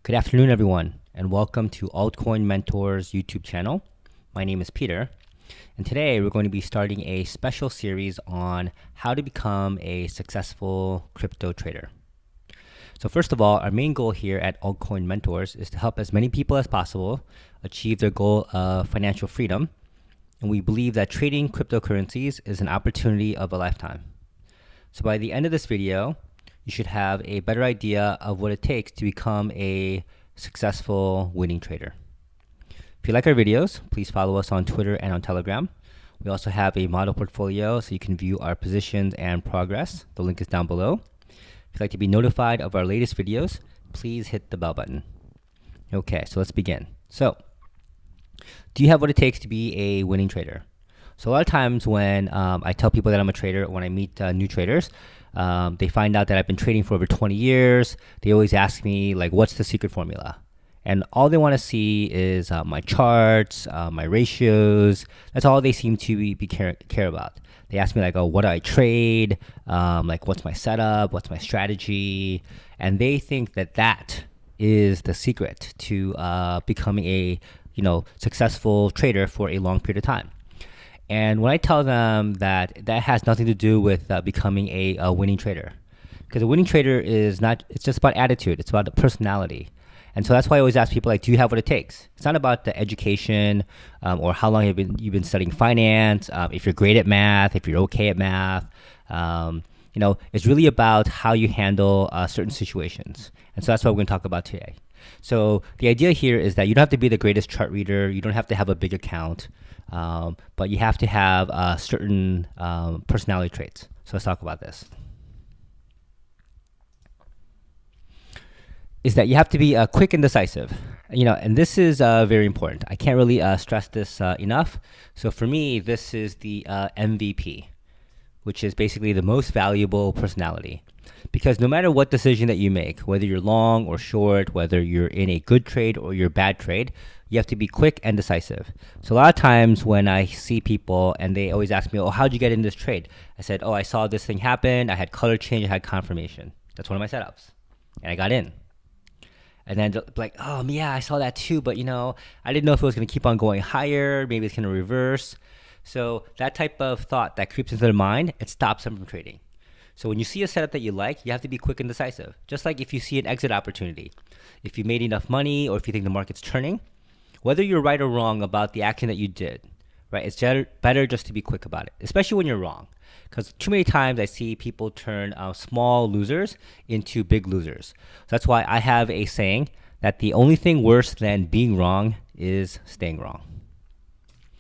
Good afternoon, everyone, and welcome to Altcoin Mentors YouTube channel. My name is Peter, and today we're going to be starting a special series on how to become a successful crypto trader. So first of all, our main goal here at Altcoin Mentors is to help as many people as possible achieve their goal of financial freedom, and we believe that trading cryptocurrencies is an opportunity of a lifetime. So by the end of this video, you should have a better idea of what it takes to become a successful winning trader. If you like our videos, please follow us on Twitter and on Telegram. We also have a model portfolio so you can view our positions and progress. The link is down below. If you'd like to be notified of our latest videos, please hit the bell button. Okay, so let's begin. So, do you have what it takes to be a winning trader? So a lot of times when I tell people that I'm a trader, when I meet new traders, they find out that I've been trading for over 20 years. They always ask me, like, what's the secret formula? And all they want to see is my charts, my ratios. That's all they seem to care about. They ask me, like, oh, what do I trade? Like, what's my setup? What's my strategy? And they think that that is the secret to becoming a successful trader for a long period of time. And when I tell them that that has nothing to do with becoming a winning trader, because a winning trader is not, it's just about attitude, it's about the personality. And so that's why I always ask people, like, do you have what it takes? It's not about the education or how long you've been studying finance, if you're great at math, if you're okay at math. It's really about how you handle certain situations. And so that's what we're going to talk about today. So the idea here is that you don't have to be the greatest chart reader, you don't have to have a big account, but you have to have certain personality traits. So let's talk about this. Is that you have to be quick and decisive. And this is very important. I can't really stress this enough. So for me, this is the MVP, which is basically the most valuable personality. Because no matter what decision that you make, whether you're long or short, whether you're in a good trade or you're a bad trade, you have to be quick and decisive. So a lot of times when I see people and they always ask me, oh, how'd you get in this trade? I said, oh, I saw this thing happen. I had color change. I had confirmation. That's one of my setups. And I got in. And then like, oh, yeah, I saw that too. But, I didn't know if it was going to keep on going higher. Maybe it's going to reverse. So that type of thought that creeps into their mind, it stops them from trading. So when you see a setup that you like, you have to be quick and decisive. Just like if you see an exit opportunity, if you made enough money or if you think the market's turning, whether you're right or wrong about the action that you did, right? It's better just to be quick about it, especially when you're wrong. Because too many times I see people turn small losers into big losers. So that's why I have a saying that the only thing worse than being wrong is staying wrong.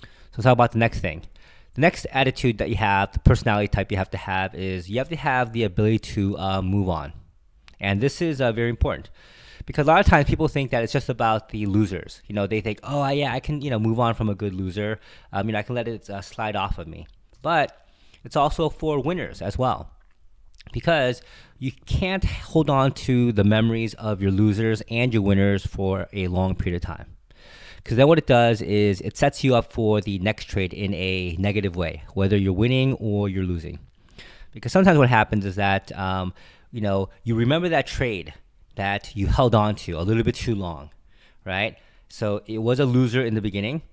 So let's talk about the next thing. The next attitude that you have, the personality type you have to have, is you have to have the ability to move on. And this is very important because a lot of times people think that it's just about the losers. They think, oh, yeah, I can move on from a good loser. I can let it slide off of me. But it's also for winners as well, because you can't hold on to the memories of your losers and your winners for a long period of time. Because then what it does is it sets you up for the next trade in a negative way, whether you're winning or you're losing. Because sometimes what happens is that you remember that trade that you held on to a little bit too long, right? So it was a loser in the beginning,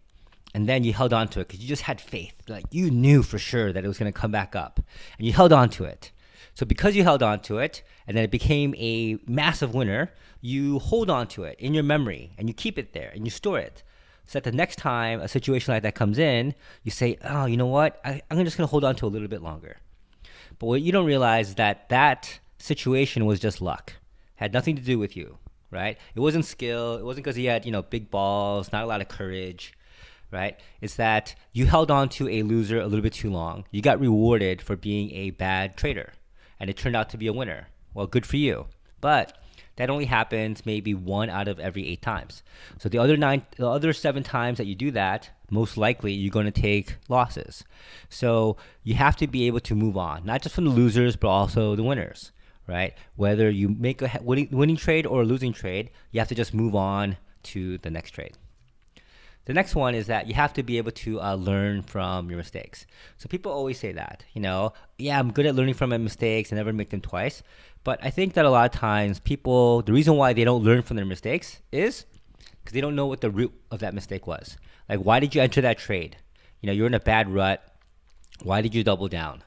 and then you held on to it because you just had faith. Like, you knew for sure that it was going to come back up, and you held on to it. So because you held on to it, and then it became a massive winner, you hold on to it in your memory, and you keep it there, and you store it. So that the next time a situation like that comes in, you say, oh, you know what? I'm just going to hold on to a little bit longer. But what you don't realize is that that situation was just luck. Had nothing to do with you, right? It wasn't skill. It wasn't because he had, big balls, not a lot of courage, right? It's that you held on to a loser a little bit too long. You got rewarded for being a bad trader, and it turned out to be a winner. Well, good for you. But that only happens maybe 1 out of every 8 times. So the other 7 times that you do that, most likely you're going to take losses. So you have to be able to move on, not just from the losers, but also the winners, right? Whether you make a winning trade or a losing trade, you have to just move on to the next trade. The next one is that you have to be able to learn from your mistakes. So people always say that, yeah, I'm good at learning from my mistakes and never make them twice. But I think that a lot of times people, the reason why they don't learn from their mistakes is because they don't know what the root of that mistake was. Like, why did you enter that trade? You're in a bad rut. Why did you double down?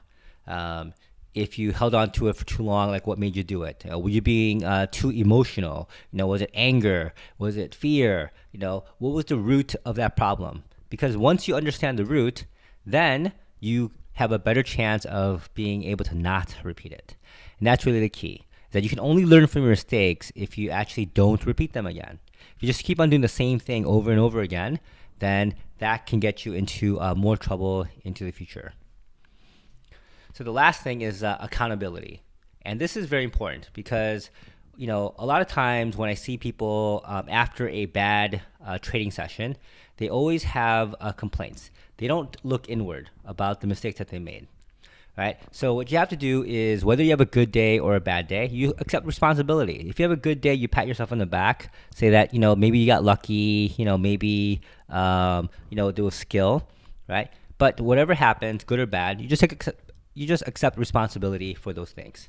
If you held on to it for too long, like what made you do it? Were you being too emotional? Was it anger? Was it fear? What was the root of that problem? Because once you understand the root, then you have a better chance of being able to not repeat it. And that's really the key, that you can only learn from your mistakes if you actually don't repeat them again. If you just keep on doing the same thing over and over again, then that can get you into more trouble into the future. So the last thing is accountability. And this is very important because, a lot of times when I see people after a bad trading session, they always have complaints. They don't look inward about the mistakes that they made. Right? So what you have to do is, whether you have a good day or a bad day, you accept responsibility. If you have a good day, you pat yourself on the back, say that, maybe you got lucky, maybe, there was skill, right? But whatever happens, good or bad, you just accept responsibility for those things.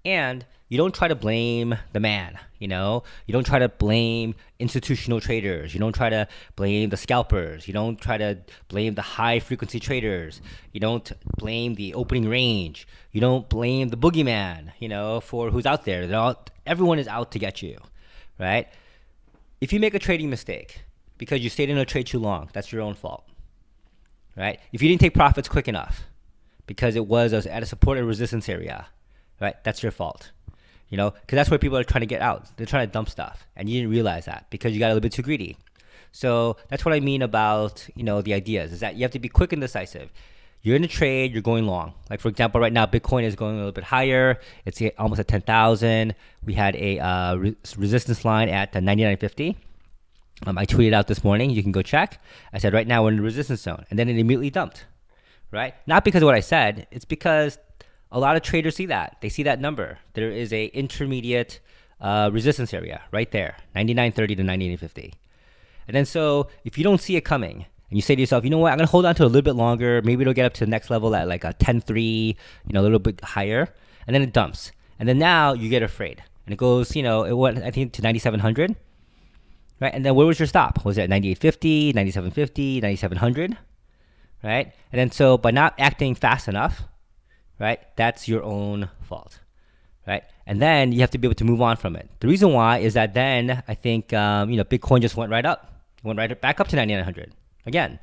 And you don't try to blame the man, you don't try to blame institutional traders. You don't try to blame the scalpers. You don't try to blame the high frequency traders. You don't blame the opening range. You don't blame the boogeyman, for who's out there. Everyone is out to get you, right? If you make a trading mistake because you stayed in a trade too long, that's your own fault, right? If you didn't take profits quick enough because it was at a support and resistance area, right? That's your fault, because that's where people are trying to get out. They're trying to dump stuff, and you didn't realize that because you got a little bit too greedy. So that's what I mean about, the ideas, is that you have to be quick and decisive. You're in a trade, you're going long. Like, for example, right now, Bitcoin is going a little bit higher. It's almost at 10,000. We had a resistance line at 99.50. I tweeted out this morning. You can go check. I said, right now we're in the resistance zone. And then it immediately dumped, right? Not because of what I said. It's because a lot of traders see that. They see that number. There is a intermediate resistance area right there, 99.30 to 98.50. And then so if you don't see it coming, and you say to yourself, you know what, I'm going to hold on to it a little bit longer. Maybe it'll get up to the next level at like a 10.3, a little bit higher. And then it dumps. And then now you get afraid. And it goes, it went, I think, to 9,700. Right? And then where was your stop? Was it at 98.50, 97.50, 9,700? Right? And then so by not acting fast enough, right, that's your own fault. Right? And then you have to be able to move on from it. The reason why is that then I think, Bitcoin just went right up. It went right back up to 9,900 again.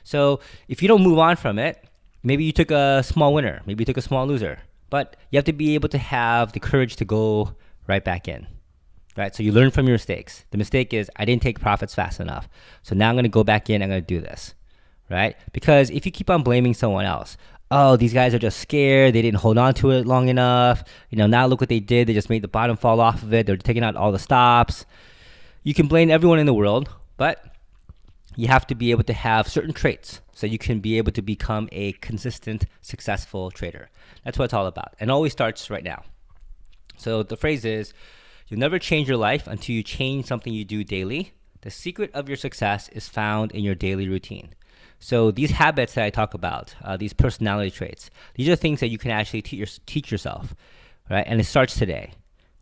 So if you don't move on from it, maybe you took a small winner. Maybe you took a small loser. But you have to be able to have the courage to go right back in. Right? So you learn from your mistakes. The mistake is, I didn't take profits fast enough. So now I'm going to go back in. I'm going to do this. Right? Because if you keep on blaming someone else, oh, these guys are just scared. They didn't hold on to it long enough. Now look what they did. They just made the bottom fall off of it. They're taking out all the stops. You can blame everyone in the world, but you have to be able to have certain traits so you can be able to become a consistent, successful trader. That's what it's all about. And it always starts right now. So the phrase is, you'll never change your life until you change something you do daily. The secret of your success is found in your daily routine. So these habits that I talk about, these personality traits, these are things that you can actually teach yourself, right? And it starts today.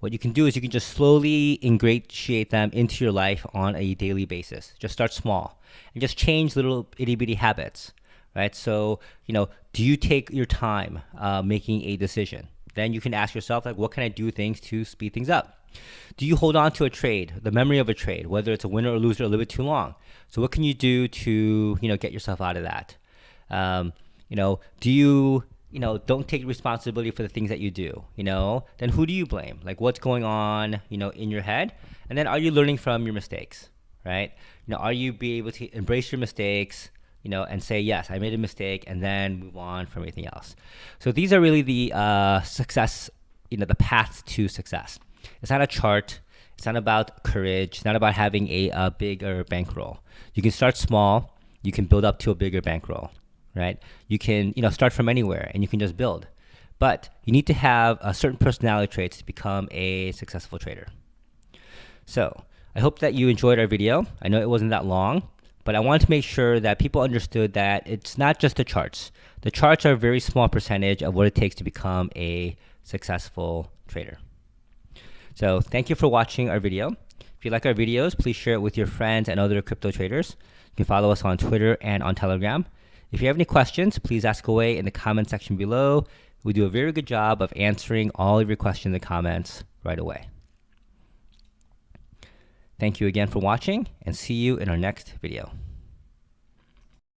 What you can do is you can just slowly ingratiate them into your life on a daily basis. Just start small and just change little itty bitty habits, right? So, do you take your time making a decision? Then you can ask yourself, like, what can I do things to speed things up? Do you hold on to a trade, the memory of a trade, whether it's a winner or loser, a little bit too long? So what can you do to, get yourself out of that? Do you, don't take responsibility for the things that you do, then who do you blame? Like, what's going on, in your head? And then are you learning from your mistakes, right? Are you be able to embrace your mistakes, and say, yes, I made a mistake, and then move on from everything else? So these are really the success, the paths to success. It's not a chart. It's not about courage. It's not about having a bigger bankroll. You can start small. You can build up to a bigger bankroll, right? You can, start from anywhere, and you can just build. But you need to have certain personality traits to become a successful trader. So I hope that you enjoyed our video. I know it wasn't that long, but I wanted to make sure that people understood that it's not just the charts. The charts are a very small percentage of what it takes to become a successful trader. So thank you for watching our video. If you like our videos, please share it with your friends and other crypto traders. You can follow us on Twitter and on Telegram. If you have any questions, please ask away in the comment section below. We do a very good job of answering all of your questions and comments right away. Thank you again for watching, and see you in our next video.